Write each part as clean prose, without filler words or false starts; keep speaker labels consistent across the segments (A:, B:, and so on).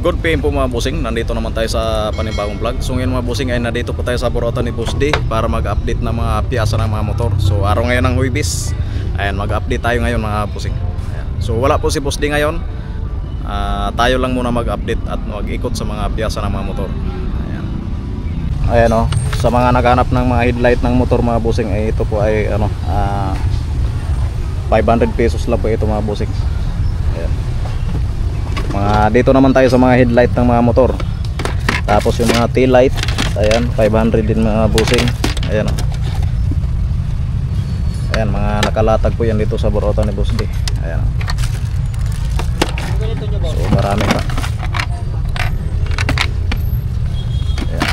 A: Good PM po mga bossing, nandito naman tayo sa panibagong vlog. So ngayon mga bossing ay nandito po tayo sa Burautan ni Boss D para mag-update ng mga piyasa ng mga motor. So araw ngayon ng Huwebes, ayan, mag-update tayo ngayon mga bossing. Ayan. So wala po si Boss D ngayon, tayo lang muna mag-update at mag-ikot sa mga piyasa ng mga motor. Ayan, ayan o, sa mga naghanap ng mga headlight ng motor mga bossing, ay ito po ay 500 pesos lang po ito mga bossing. Ayan. Dito naman tayo sa mga headlight ng mga motor. Tapos yung mga tail light, ayan, 500 din mga bossing. Ayan o. Ayan, mga nakalatag po yan dito sa Burautan ni Boss D. Ayan o. So marami pa. Ayan.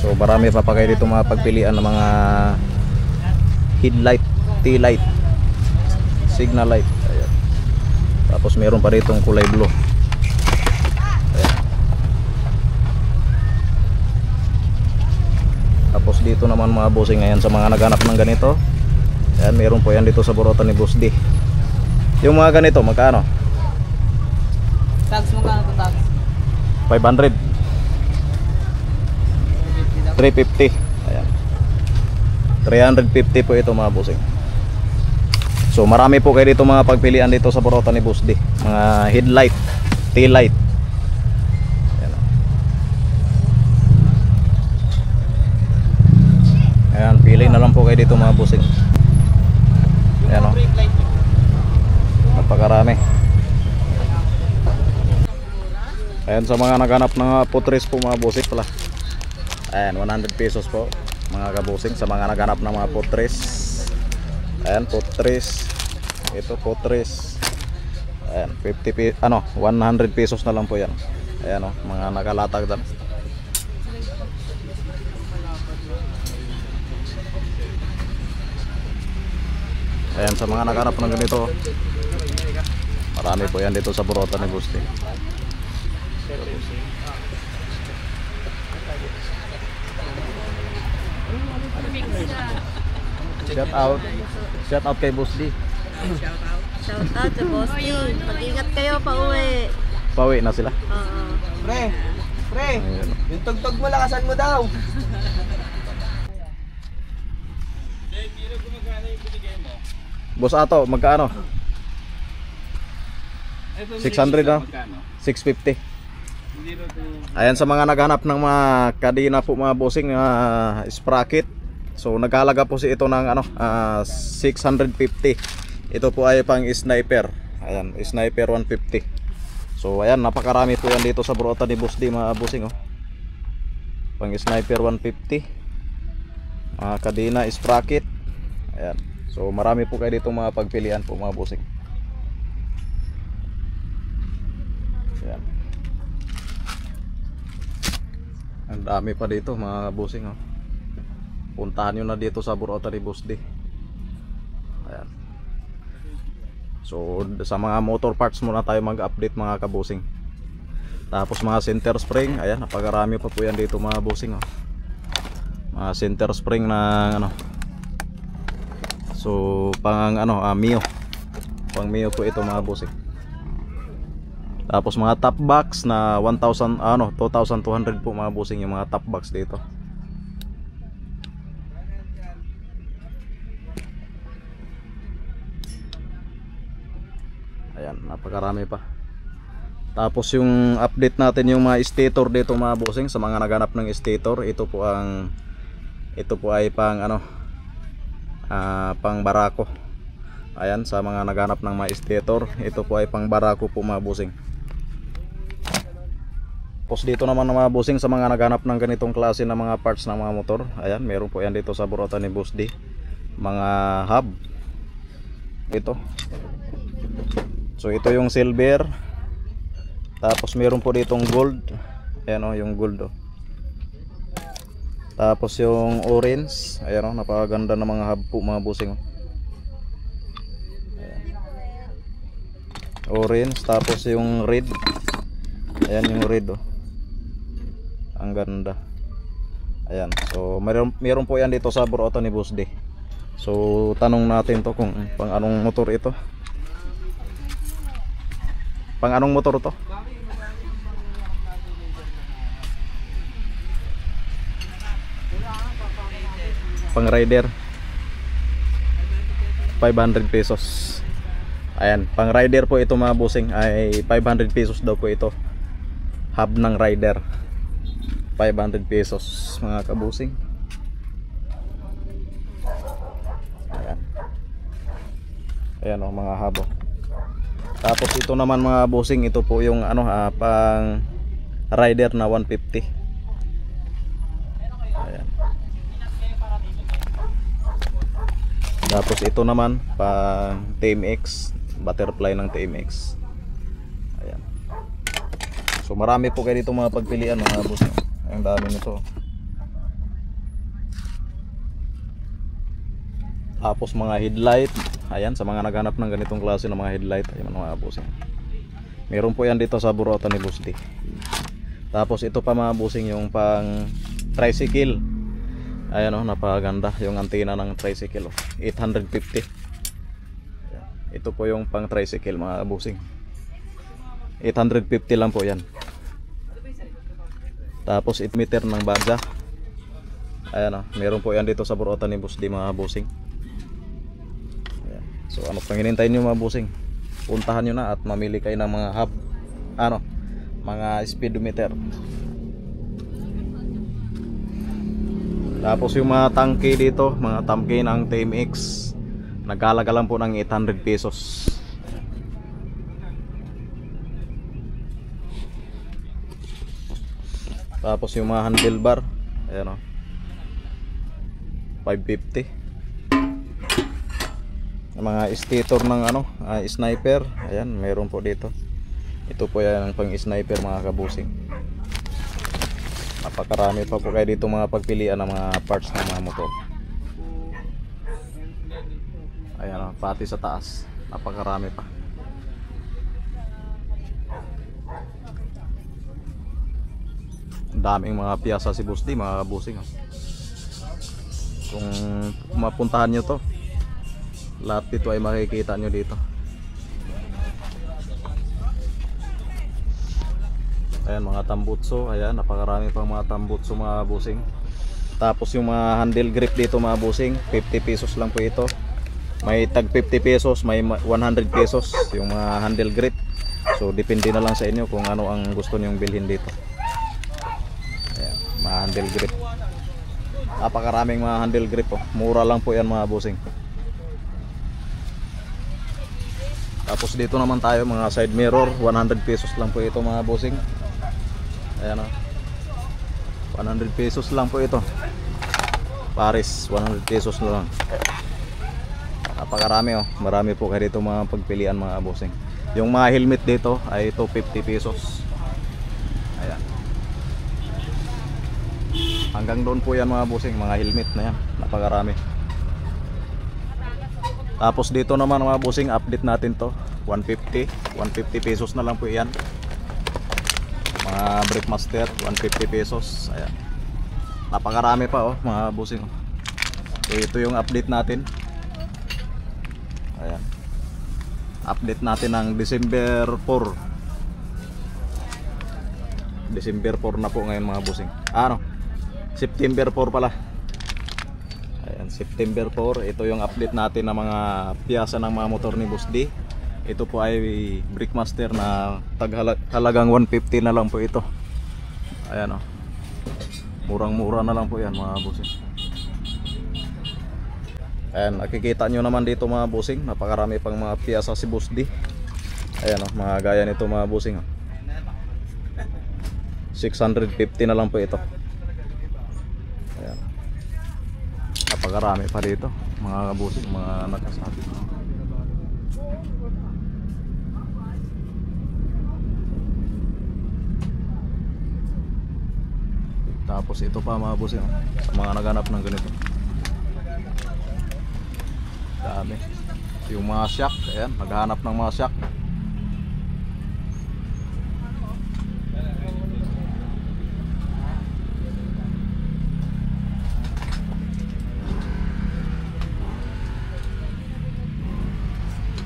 A: So marami pa kayo dito mga pagpilian ng mga headlight, tail light, signal light. Tapos meron pa rito kulay blue. Ayan. Tapos dito naman mga bossing, ngayon sa mga naghanap ng ganito, ayan, meron po yan dito sa Burautan ni Boss D. Yung mga ganito magkano?
B: Tags mo kano to, tags?
A: 500, 350. Ayan, 350 po ito mga bossing. So marami po kayo dito mga pagpilian dito sa Burautan ni Boss D. Mga headlight, tail light. Ayan, ayan, pili na lang po kayo dito mga bossing. Ayan o, napakarami. Ayan, sa mga naghanap ng putres po mga bossing pala, ayan, 100 pesos po mga kabusing sa mga naghanap ng mga putres. Ayan, putres. Ito putres. Ayan, 100 pesos na lang po yan. Ayan o, mga nakalatag dan. Ayan, sa mga naghanap ng ganito, marami po yan dito sa Burautan ni Boss D. Shout out kay Boss D.
C: Shout out to Boss D. Mag-ingat kayo pa uwi.
A: Pauwi na sila.
C: Oo.
B: Pre,
A: Ayan.
B: yung tugtog mo lakasan mo daw.
A: Boss Ato, magkano? 600 na? 650. Ayan, sa mga naghanap ng mga kadena po mga bossing, sprocket. So nagkahalaga po si ito ng 650. Ito po ay pang sniper. Ayan, sniper 150. So ayan, napakarami po yan dito sa Burautan ni Boss D mga bossing oh. Pang sniper 150. Mga kadena sprocket. Ayan. So marami po kayo dito mga pagpilian po mga bossing. Ayan. Ang dami pa dito mga bossing oh. Puntahan nyo na dito sa Burautan ni Boss D. Ayan. So sa mga motor parts muna tayo mag-update mga kabusing. Tapos mga center spring, ayan, napakarami pa po yan dito mga bossing oh. Mga center spring na so pang Mio. Pang Mio po ito mga bossing. Tapos mga top box na 2,200 po mga bossing yung mga top box dito. Ayan, napakarami pa. Tapos yung update natin yung mga stator dito mga bossing, sa mga naghanap ng stator, ito po ay pang pang barako. Ayan, sa mga naghanap ng mga stator, ito po ay pang barako po mga bossing. Tapos dito naman mga bossing, sa mga naghanap ng ganitong klase ng mga parts ng mga motor, ayan, meron po yan dito sa Burautan ni Boss D. Mga hub. Ito. So ito yung silver. Tapos meron po ditong gold. Ayan o, yung gold o. Tapos yung orange. Ayan o, napakaganda ng mga hub po mga bossing o. Orange. Tapos yung red. Ayan yung red o. Ang ganda. Ayan. So meron po yan dito sa Burautan ni Boss D. So tanong natin to kung pang anong motor ito. Pang anong motor to? pang rider 500 pesos. Ayan, pang rider po ito mga bossing, ay 500 pesos daw po ito. Hub ng rider 500 pesos mga kabusing. Ayan. Ayan o, mga hub. Tapos ito naman mga bossing, ito po yung ano, pang rider na 150. Ayan. Tapos ito naman pang TMX, butterfly ng TMX. Ayan. So marami po kayo dito mga pagpilian mga bossing. Ang dami nito. Tapos mga headlight, ayan, sa mga naghanap ng ganitong klase ng mga headlight, ayan mga bossing. Meron po yan dito sa Burautan ni Boss D. Tapos ito pa mga bossing, yung pang tricycle. Ayan o, napakaganda yung antena ng tricycle, 850. Ayan. Ito po yung pang tricycle mga bossing, 850 lang po yan. Tapos meter ng bagya. Ayan o, meron po yan dito sa Burautan ni Boss D mga bossing. Ayan. So ano pang hinintay nyo mga bossing, puntahan nyo na at mamili kayo ng mga hub, ano, mga speedometer. Tapos yung mga tangke dito, mga tangke ng TMX, nagkalaga lang po ng 800 pesos. Tapos yung mga handlebar, ayan o, 550. Yung mga stator ng ano, sniper, ayan, meron po dito. Ito po yan ang pang sniper mga kabusing. Napakarami pa po kayo dito mga pagpilian ng mga parts ng mga motor. Ayan o, pati sa taas, napakarami pa. Ang daming mga piyasa si Boss D mga kabusing. Kung mapuntahan nyo to, lahat dito ay makikita nyo dito. Ayan mga tambutso, ayan, napakarami pang mga tambutso mga busing. Tapos yung mga handle grip dito mga busing, 50 pesos lang po ito. May tag 50 pesos, may 100 pesos yung mga handle grip. So depende na lang sa inyo kung ano ang gusto nyong bilhin dito. Ayan, mga handle grip. Napakaraming mga handle grip po. Mura lang po yan mga busing. Tapos dito naman tayo mga side mirror, 100 pesos lang po ito mga busing. Ayan o, 100 pesos lang po ito. Paris, 100 pesos na lang. Napakarami o, marami po kayo dito mga pagpilian mga bossing. Yung mga helmet dito ay 250 pesos. Ayan. Hanggang doon po yan mga bossing, mga helmet na yan, napakarami. Tapos dito naman mga bossing, update natin to, 150 pesos na lang po yan. Mga Breakmaster, 150 pesos. Ayan. Napakarami pa oh mga bossing. So ito yung update natin. Ayan. Update natin ng December 4. December 4 na po ngayon mga bossing. Ano? September 4 pala. Ayan, September 4. Ito yung update natin ng mga piyasa ng mga motor ni Boss D. Ito po ay Breakmaster na halagang 150 na lang po ito. Ayan o, murang-mura na lang po yan mga bossing. Ayan, nakikita nyo naman dito mga bossing, napakarami pang mga piyasa si Boss D. Ayan o, mga gaya nito mga bossing. 650 na lang po ito. Ayan, napakarami pa dito mga bossing, mga nakasabi. Tapos ito pa mga bossing, sa mga naghanap ng ganito, dami. Yung mga shock, ayan, naghahanap ng mga shock.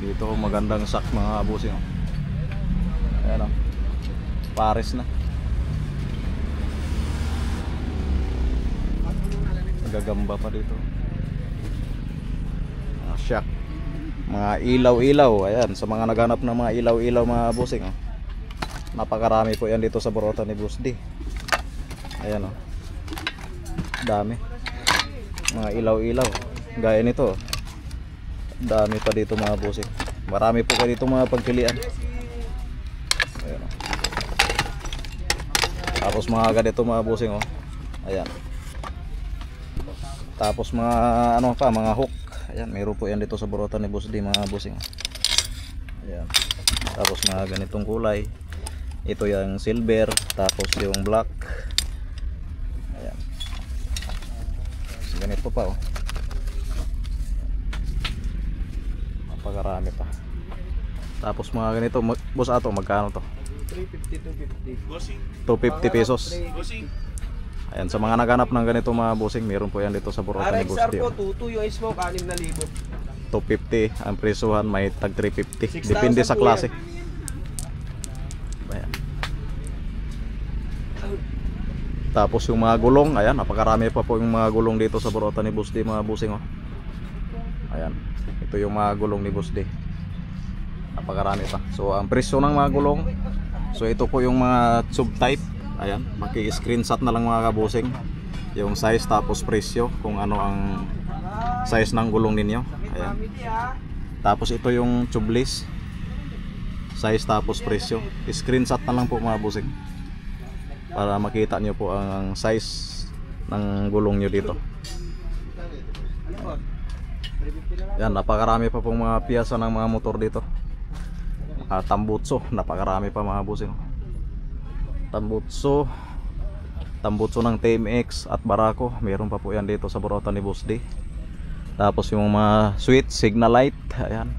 A: Dito magandang shock mga bossing. Ayan o, Paris na. gagamba pa dito. Mga shock, mga ilaw-ilaw. Ayan, sa mga naghanap ng mga ilaw-ilaw mga bossing, oh. Napakarami po yan dito sa Burautan ni Boss D. Ayan, oh. Dami. Mga ilaw-ilaw. Gaya nito, oh. Dami pa dito mga bossing. Marami po kayo dito mga pagpilian. Ayan, oh. Tapos mga ganito mga bossing, oh. Ayan. Tapos mga ano pa, mga hook. Ayan, mayroon po yan dito sa Burautan ni Boss D mga bossing. Ayan. Tapos mga ganitong kulay. Ito yung silver, tapos yung black. Ayan. So, ganito pa, oh. Napakarami pa. Tapos mga ganito, boss ato, magkano to?
B: 350
A: 250 pesos. Ayan, sa mga naghanap ng ganito mga bossing, meron po yan dito sa Burautan ni Boss
B: RXR
A: D.
B: po, 22 yung smoke, 6,000.
A: 250 ang presuhan, may tag 350.
B: 6,000
A: Depende sa
B: po
A: klase.
B: yan.
A: Ayan. Tapos yung mga gulong, ayan, napakarami pa po yung mga gulong dito sa Burautan ni Boss D mga bossing, oh. Ayan, ito yung mga gulong ni Boss D. Napakarami pa. So ang presyo ng mga gulong, so ito po yung mga tube type. Ayan, maki-screenshot na lang mga kabusing yung size tapos presyo kung ano ang size ng gulong ninyo. Ayan. Tapos ito yung tubeless, size tapos presyo. Screenshot na lang po mga busing para makita nyo po ang size ng gulong nyo dito. Yan, napakarami pa pong mga piyasa ng mga motor dito. Tambutso, napakarami pa mga busing. Tambutso ng TMX at Barako, meron pa po yan dito sa Burautan ni Boss D. Tapos yung mga switch, signal light, ayan.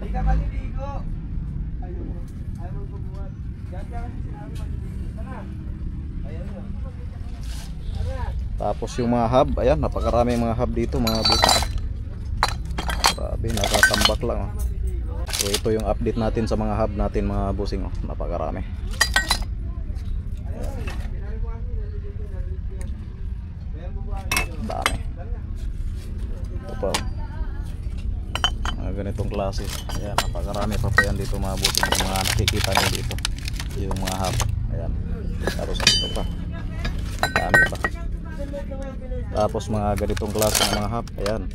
B: Hindi ka maliligo. Ayaw mo bubuhat. Diyan ka kasi sinabi maliligo. Tara. Ayaw mo.
A: Tapos yung mga hub, ayan, napakarami mga hub dito mga buta. Grabe, nakatambak lang, oh. So ito yung update natin sa mga hub natin mga busing, oh. Napakarami. Ayan. Dami. Ito pa, oh. Mga ganitong klase. Ayan, napakarami pa yan dito mga busing. Yung mga nakikita nyo dito, yung mga hub. Ayan. Tapos ito pa, dami pa. Tapos mga ganitong klase ng mga hub. Ayan.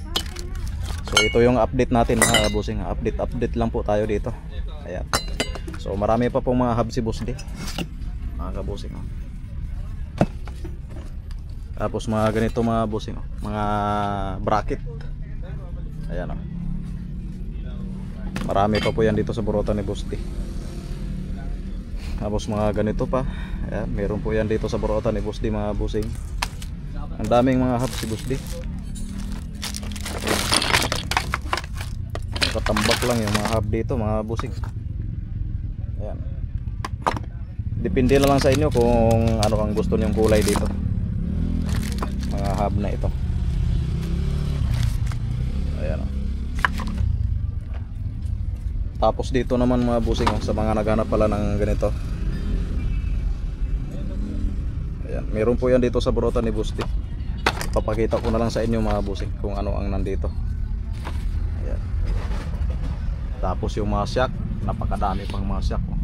A: So ito yung update natin mga bossing. Update lang po tayo dito. Ayan. So marami pa pong mga hub si Boss D, mga kabossing, oh. Tapos mga ganito mga bossing, oh. Mga bracket. Ayan, oh. Marami pa po yan dito sa Burautan ni Boss D. Tapos mga ganito pa. Ayan, meron po yan dito sa Burautan ni Boss D mga bossing. Ang daming mga hub si Boss D. Nakatambak lang yung mga hub dito mga bossing. Ayan. Depende na lang sa inyo kung ano ang gusto nyong kulay dito. Mga hub na ito. Ayan, oh. Tapos dito naman mga bossing, oh, sa mga naghanap pala ng ganito. Ayan, meron po yan dito sa Burautan ni Boss D. Papakita ko na lang sa inyo mga bossing kung ano ang nandito. Ayan. Tapos yung mga shock, napakadami pang mga shock, oh.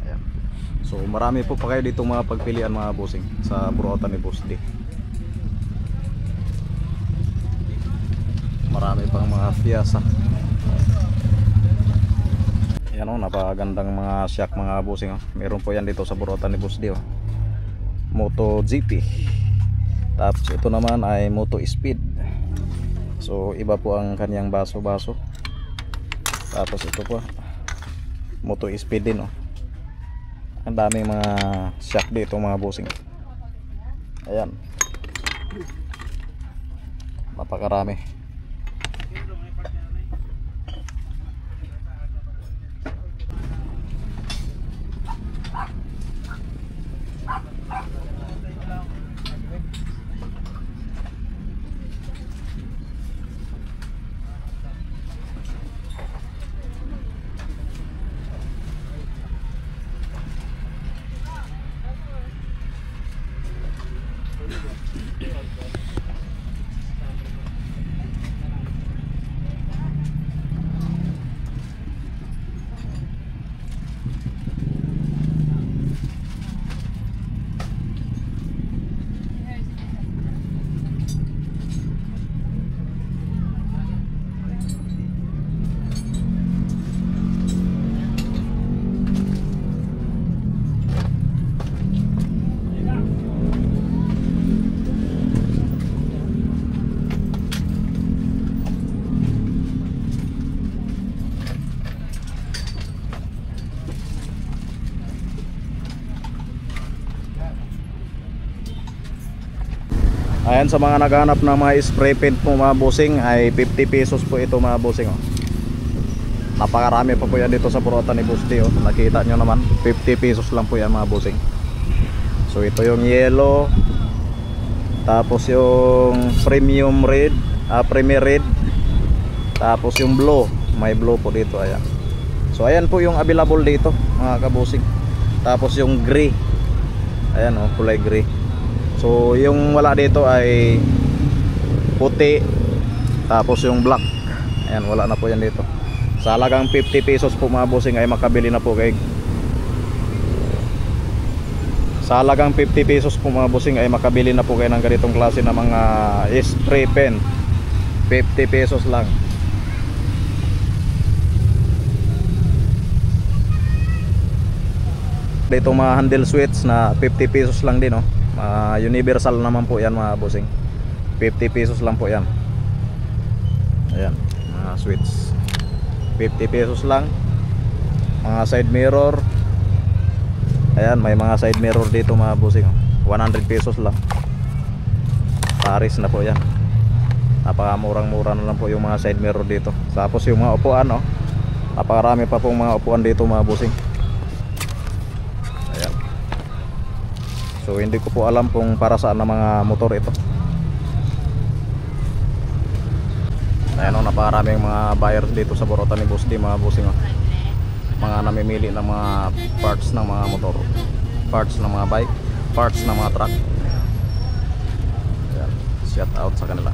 A: Ayan. So marami po pa kayo dito mga pagpilian mga bossing sa Burautan ni Boss D. Marami pang mga piyasa. Yan, oh, napakagandang mga shock mga bossing, oh. Meron po yan dito sa Burautan ni Boss D, oh. Moto GP. Tapos ito naman ay Moto Speed. So iba po ang kanyang baso-baso. Tapos ito po Moto Speed din, oh. Ang daming mga shock dito mga bossing. Ayan, napakarami. Ayan, sa mga naghahanap ng mga spray paint po mga bossing, ay 50 pesos po ito mga bossing, oh. Napakarami pa po yan dito sa Burautan ni Boss D, oh. Nakita nyo naman, 50 pesos lang po yan mga bossing. So ito yung yellow, tapos yung premium red, premier red, tapos yung blue, may blue po dito. Ayan, so ayan po yung available dito mga kabusing. Tapos yung gray, ayan, oh, kulay gray. So yung wala dito ay puti, tapos yung black, ayan, wala na po yan dito. Sa halagang 50 pesos po mga bossing ay makabili na po kayo. Sa halagang 50 pesos po mga bossing ay makabili na po kayo ng ganitong klase ng mga spray pen. 50 pesos lang. Dito mga handle switch na 50 pesos lang din, oh. Universal naman po yan mga bossing. 50 pesos lang po yan. Ayan, mga switch 50 pesos lang. Mga side mirror, ayan, may mga side mirror dito mga bossing, oh. 100 pesos lang. Paris na po yan. Napakamurang-mura na lang po yung mga side mirror dito. Tapos yung mga upuan, oh, napakarami pa pong mga upuan dito mga bossing. Ayan. So hindi ko po alam kung para saan na mga motor ito. Ayan, oh, napakaraming mga buyers dito sa Burautan ni Boss D mga bossing, oh. Mga namimili ng mga parts ng mga motor, parts ng mga bike, parts ng mga truck. Ayan, shout out sa kanila.